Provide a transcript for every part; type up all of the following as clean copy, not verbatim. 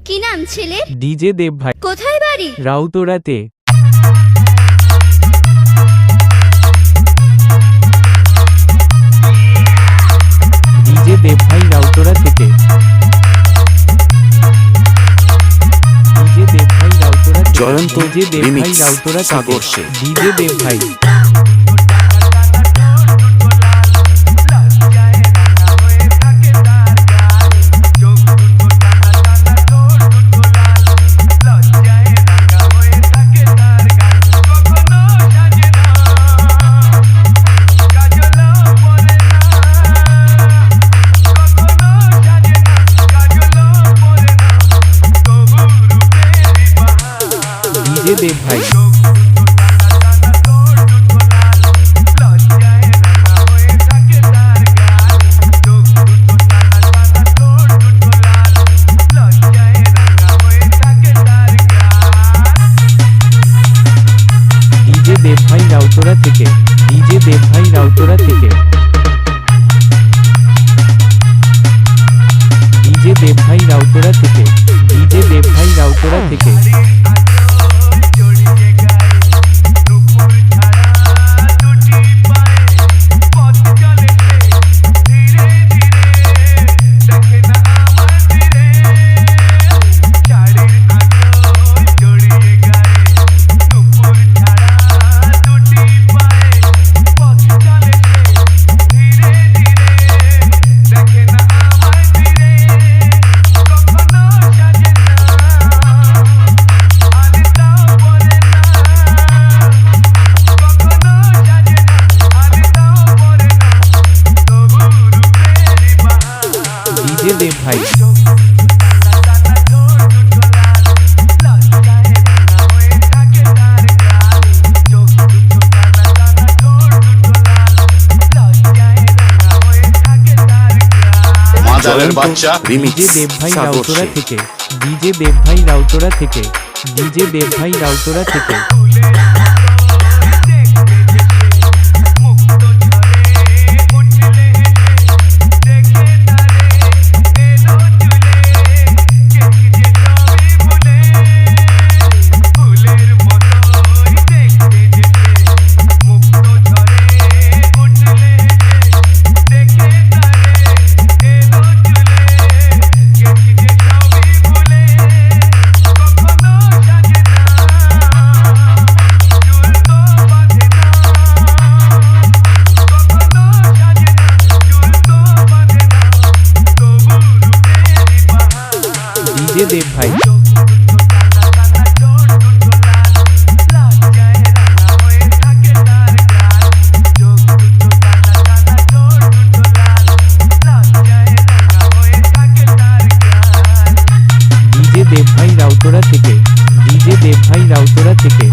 কি নাম ছেলে? ডিজে দেব ভাই। কোথায় বাড়ি? রাউতরাতে। ডিজে দেব ভাই রাউতরা থেকে। ডিজে দেব ভাই রাউতরা থেকে। জয়ন্ত ডিজে দেব ভাই রিমিক্স রাউতরা থেকে। সাগর শেখ। ডিজে দেব ভাই। ডিজে দেব ভাই। ডিজে দেব ভাই রাউতরা থেকে। ডিজে দেব ভাই রাউতরা থেকে। ডিজে দেব ভাই রাউতরা থেকে। ডিজে দেব ভাই রাউতরা থেকে। ডিজে দেব ভাই। মাদারের বাচ্চা রিমিক্স ডিজে দেব ভাই সাগর রাউতরা শেখ। থেকে। ডিজে দেব ভাই রাউতরা থেকে। ডিজে দেব ভাই রাউতরা থেকে। ডিজে দেব ভাই। ডিজে দেব ভাই রাউতরা থেকে। ডিজে দেব ভাই রাউতরা থেকে।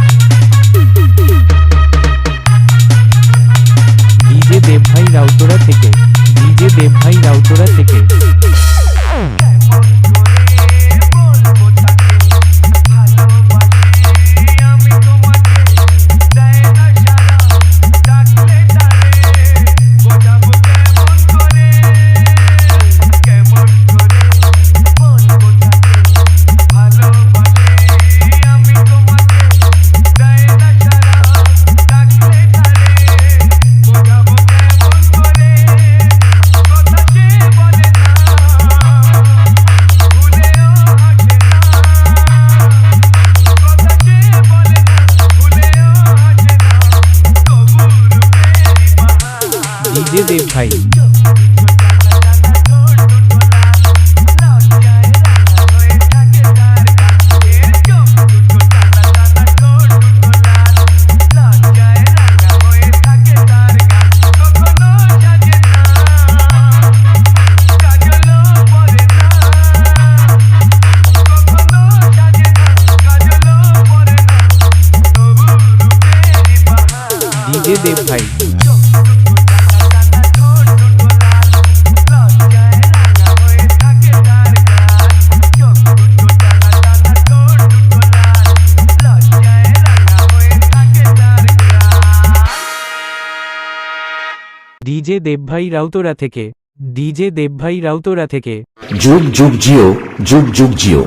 ডিজে দেব ভাই রাউতরা থেকে। ডিজে দেব ভাই রাউতরা থেকে। ডিজে দেব ভাই। ডিজে দেব ভাই। ডিজে দেব ভাই রাউতরা থেকে। ডিজে দেব ভাই রাউতরা থেকে। যুগ যুগ জিও, যুগ যুগ জিও।